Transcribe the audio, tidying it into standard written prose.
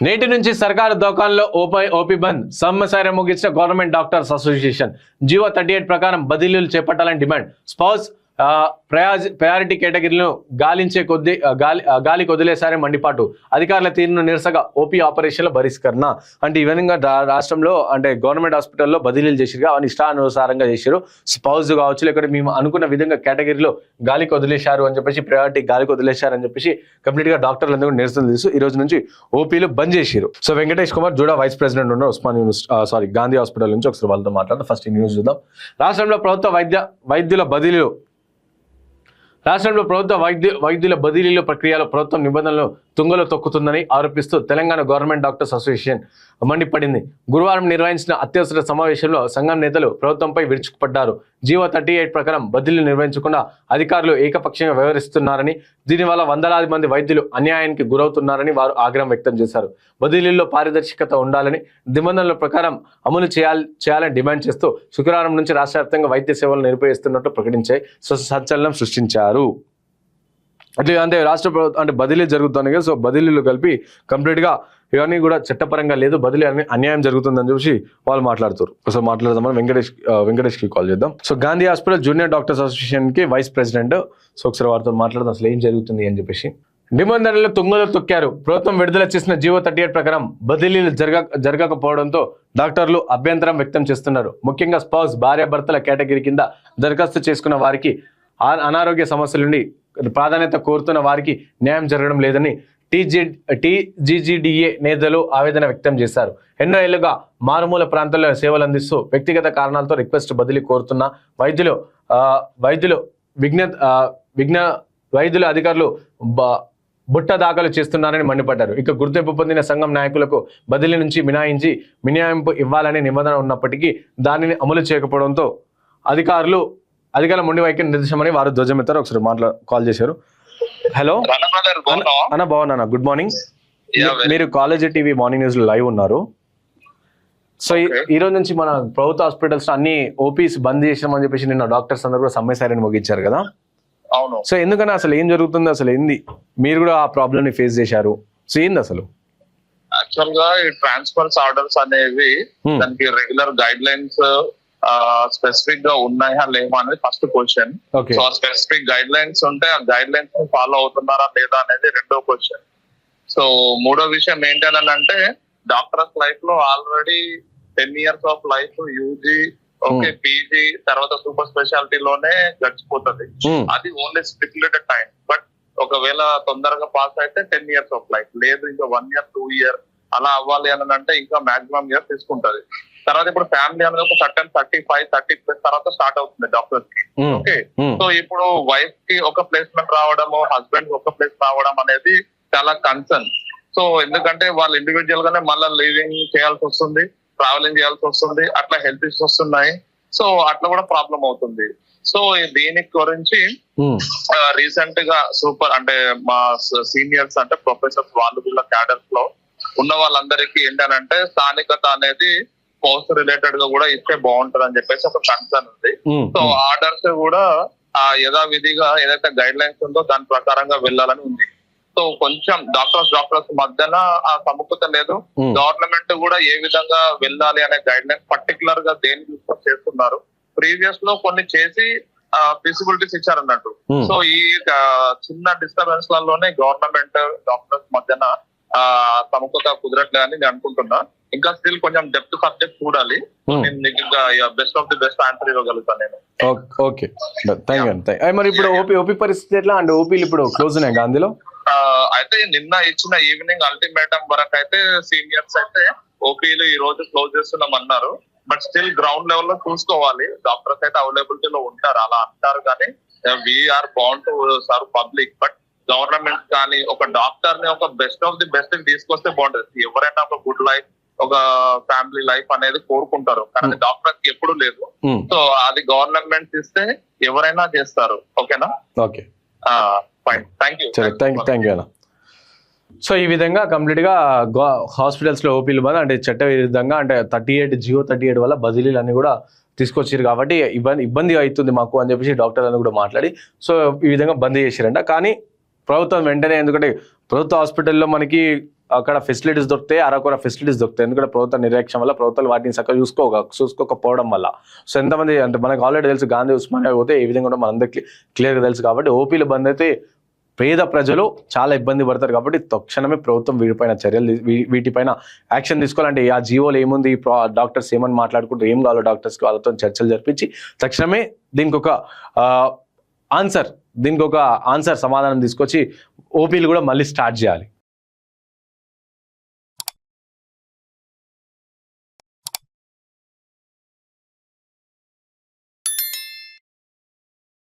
నేటి నుంచి సర్కారు దోకాన్లో ఓపీ బంద్. సమ్మె ముగించిన గవర్నమెంట్ డాక్టర్స్ అసోసియేషన్. జీవో 38 ప్రకారం బదిలీలు చేపట్టాలని డిమాండ్. స్పౌస్ ప్రయారిటీ కేటగిరీలను గాలికి వదిలేసారే మండిపాటు. అధికారుల తీరును నిరసగా ఓపీ ఆపరేషన్ల బహిష్కరణ. అంటే ఈ విధంగా రాష్ట్రంలో అంటే గవర్నమెంట్ హాస్పిటల్లో బదిలీలు చేసిరుగా అవన్నీ ఇష్టానుసారంగా చేశారు. స్పౌస్ కావచ్చు, లేకపోతే మేము అనుకున్న విధంగా కేటగిరీలో గాలికి వదిలేశారు అని చెప్పేసి, ప్రయారిటీ గాలికి వదిలేశారు అని చెప్పేసి కంప్లీట్ గా డాక్టర్లు అందరూ నిరసన తెలుసు. ఈ రోజు నుంచి ఓపీలు బంద్ చేశారు. So Venkatesh Kumar JUDA vice president ఉన్నారు గాంధీ హాస్పిటల్ నుంచి. ఒకసారి వాళ్ళతో మాట్లాడదాం. ఫస్ట్ ఈ న్యూస్ చూద్దాం. రాష్ట్రంలో ప్రభుత్వ వైద్యుల బదిలీల ప్రక్రియలో ప్రభుత్వం నిబంధనలు తుంగలో తొక్కుతుందని ఆరోపిస్తూ తెలంగాణ గవర్నమెంట్ డాక్టర్స్ అసోసియేషన్ మండిపడింది. గురువారం నిర్వహించిన అత్యవసర సమావేశంలో సంఘం నేతలు ప్రభుత్వంపై విరుచుకుపడ్డారు. జీవో 38 ప్రకారం బదిలీలు నిర్వహించకుండా అధికారులు ఏకపక్షంగా వ్యవహరిస్తున్నారని, దీనివల్ల వందలాది మంది వైద్యులు అన్యాయానికి గురవుతున్నారని వారు ఆగ్రహం వ్యక్తం చేశారు. బదిలీల్లో పారదర్శకత ఉండాలని, నిబంధనల ప్రకారం అమలు చేయాలని డిమాండ్ చేస్తూ శుక్రవారం నుంచి రాష్ట్ర వ్యాప్తంగా వైద్య సేవలు నిలిపివేస్తున్నట్టు ప్రకటించే సంచలనం సృష్టించారు. అంటే రాష్ట్ర ప్రభుత్వం అంటే బదిలీలు జరుగుతున్నాయి కదా, సో బదిలీలు కలిపి కంప్లీట్ గా ఇవన్నీ కూడా చట్టపరంగా లేదు, బదిలీ అని అన్యాయం జరుగుతుందని చెప్పి వాళ్ళు మాట్లాడుతారు. ఒకసారి మాట్లాడదామని వెంకటేష్ కి కాల్ చేద్దాం. So Gandhi hospital junior doctors association కి వైస్ ప్రెసిడెంట్. సో ఒకసారి వారితో మాట్లాడదాం అసలు ఏం జరుగుతుంది అని చెప్పేసి. నిబంధనలు తుంగలో తొక్కారు. ప్రభుత్వం విడుదల చేసిన జీవో 38 ప్రకారం బదిలీలు జరగకపోవడంతో డాక్టర్లు అభ్యంతరం వ్యక్తం చేస్తున్నారు. ముఖ్యంగా స్పౌస్ భార్యాభర్తల కేటగిరీ కింద దరఖాస్తు చేసుకున్న వారికి, అనారోగ్య సమస్యల నుండి ప్రాధాన్యత కోరుతున్న వారికి న్యాయం జరగడం లేదని టీజీడీఏ నేతలు ఆవేదన వ్యక్తం చేశారు. ఎన్నో ఏళ్లుగా మారుమూల ప్రాంతాల్లో సేవలు అందిస్తూ వ్యక్తిగత కారణాలతో రిక్వెస్ట్ బదిలీ కోరుతున్న వైద్యులు అధికారులు బుట్ట దాఖలు చేస్తున్నారని మండిపడ్డారు. ఇక గుర్తింపు పొందిన సంఘం నాయకులకు బదిలీ నుంచి మినహాయింపు ఇవ్వాలనే నిబంధన ఉన్నప్పటికీ దానిని అమలు చేయకపోవడంతో అధికారుల మొండి వైఖరి నిర్దేశమని వారు ధ్వజమెత్తారు. ఒకసారి కాల్ చేశారు. హలో అన్న, బాగున్నా. Good morning. మీరు కాలేజ్ టీవీ మార్నింగ్ న్యూస్ లో లైవ్ ఉన్నారు. సో ఈ రోజు నుంచి మన ప్రభుత్వ హాస్పిటల్స్ అన్ని ఓపీస్ బంద్ చేసామని చెప్పేసి నిన్న డాక్టర్స్ అందరూ కూడా సమ్మె ముగించారు కదా. అవును. సో ఎందుకని అసలు ఏం జరుగుతుంది, అసలు ఏంది, మీరు కూడా ఆ ప్రాబ్లమ్ ని ఫేస్ చేశారు, సో ఏంది అసలు? యాక్చువల్ గా ఈ ట్రాన్స్ఫర్స్ ఆర్డర్స్ అనేవి దానికి రెగ్యులర్ గైడ్ లైన్స్ స్పెసిఫిక్ గా ఉన్నాయా లేవా అనేది ఫస్ట్ క్వశ్చన్. సో ఆ స్పెసిఫిక్ గైడ్ లైన్స్ ఉంటే ఆ గైడ్ లైన్స్ ఫాలో అవుతున్నారా లేదా అనేది రెండో క్వశ్చన్. సో మూడో విషయం ఏంటంటే డాక్టర్స్ లైఫ్ లో already 10 years of life UG, okay, PG తర్వాత సూపర్ స్పెషాలిటీలోనే గడిచిపోతుంది. అది ఓన్లీ స్పెక్యులేటెడ్ టైం. బట్ ఒకవేళ తొందరగా పాస్ అయితే 10 years ఆఫ్ లైఫ్, లేదు ఇంకా 1 year 2 year అలా అవ్వాలి అని అంటే ఇంకా మాక్సిమం ఇయర్ తీసుకుంటది. తర్వాత ఇప్పుడు ఫ్యామిలీ అనేది ఒక సర్టన్ 35-30+ తర్వాత స్టార్ట్ అవుతుంది డాక్టర్స్ కి. ఓకే, సో ఇప్పుడు వైఫ్ కి ఒక ప్లేస్మెంట్ రావడము, హస్బెండ్ ఒక ప్లేస్ రావడం అనేది చాలా కన్సర్న్. సో ఎందుకంటే వాళ్ళు ఇండివిజువల్ గానే మళ్ళీ లీవింగ్ చేయాల్సి వస్తుంది, ట్రావెలింగ్ చేయాల్సి వస్తుంది, అట్లా హెల్త్ ఇష్యూస్ వస్తున్నాయి. సో అట్లా కూడా ప్రాబ్లం అవుతుంది. సో దీనికి గురించి రీసెంట్ గా అంటే మా సీనియర్స్ అంటే ప్రొఫెసర్స్ వాళ్ళు వీళ్ళ క్యాడర్స్ లో ఉన్న వాళ్ళందరికీ ఏంటంటే స్థానికత అనేది పోస్ట్ రిలేటెడ్ గా కూడా ఇస్తే బాగుంటది అని చెప్పేసి ఒక కన్సర్న్ ఉంది. సో ఆర్డర్స్ కూడా యథావిధిగా ఏదైతే గైడ్ లైన్స్ ఉందో దాని ప్రకారంగా వెళ్ళాలని ఉంది. సో కొంచెం డాక్టర్స్ మధ్యన ఆ సముఖత లేదు. గవర్నమెంట్ కూడా ఏ విధంగా వెళ్ళాలి అనే గైడ్ లైన్స్ పర్టికులర్ గా దేని డిస్కస్ చేస్తున్నారు. ప్రీవియస్ లో కొన్ని చేసి ఫీజిబిలిటీస్ ఇచ్చారన్నట్టు. సో ఈ చిన్న డిస్టర్బెన్స్ లలోనే గవర్నమెంట్ డాక్టర్స్ మధ్యన సముఖత కుదరట్లేదని నేను అనుకుంటున్నా. ఇంకా స్టిల్ కొంచెం డెప్త్ సబ్జెక్ట్ చూడాలి. నేను ఇంకా best of the best answer ఇవ్వగలుగుతాను నేను. ఓకే, మరి ఇప్పుడు ఓపీ పరిస్థితి ఎట్లా? అంటే ఓపీలు ఇప్పుడు క్లోజ్ ఉన్నాయి గాంధీలో. అయితే నిన్న ఇచ్చిన ఈవినింగ్ అల్టిమేటం వరకు అయితే సీనియర్స్ అయితే ఓపీలు ఈ రోజు క్లోజ్ చేస్తున్నాం అన్నారు. బట్ స్టిల్ గ్రౌండ్ లెవెల్ లో చూసుకోవాలి. డాక్టర్స్ అయితే అవైలబిలిటీలో ఉంటారు అలా అంటారు, కానీ we are bound to serve public. But government కానీ ఒక డాక్టర్ ని ఒక బెస్ట్ ఆఫ్ ది బెస్ట్ తీసుకొస్తే బాగుంటుంది. ఎవరైనా ఒక గుడ్ లైఫ్, ఒక ఫ్యామిలీ లైఫ్ అనేది కోరుకుంటారు, కానీ డాక్టర్ కి ఎప్పుడు లేదు. సో అది గవర్నమెంట్ ఇస్తే ఎవరైనా చేస్తారు. ఓకేనా? Okay, fine, thank you. So ఈ విధంగా కంప్లీట్ గా హాస్పిటల్స్ లో ఓపీలు బంద్, అంటే చట్ట విరుద్ధంగా అంటే జీవో 38 వల్ల బదిలీలు అన్ని కూడా తీసుకొచ్చారు కాబట్టి ఇబ్బంది అవుతుంది మాకు అని చెప్పేసి డాక్టర్లను కూడా మాట్లాడి సో ఈ విధంగా బంద్ చేశారంట. కానీ ప్రభుత్వం వెంటనే, ఎందుకంటే ప్రభుత్వ హాస్పిటల్లో మనకి అక్కడ ఫెసిలిటీస్ దొరుకుతాయి, అరకొర ఫెసిలిటీస్ దొరుకుతాయి. ఎందుకంటే ప్రభుత్వ నిర్లక్ష్యం వల్ల ప్రభుత్వాలు వాటిని చక్కగా చూసుకోకపోవడం వల్ల. సో ఎంతమంది అంటే మనకు ఆల్రెడీ తెలుసు, గాంధీ ఉస్మానియా పోతే ఏ విధంగా కూడా మనందరికీ క్లియర్గా తెలుసు. కాబట్టి ఓపీలు బంద్ అయితే పేద ప్రజలు చాలా ఇబ్బంది పడతారు. కాబట్టి తక్షణమే ప్రభుత్వం వీటిపైన యాక్షన్ తీసుకోవాలంటే ఆ జీవోలు ఏముంది, డాక్టర్స్ ఏమని మాట్లాడుకుంటూ ఏం కావాలో డాక్టర్స్కి వాళ్ళతో చర్చలు జరిపించి తక్షణమే దీనికి ఒక ఆన్సర్ సమాధానం తీసుకొచ్చి ఓపీలు కూడా మళ్ళీ స్టార్ట్ చేయాలి.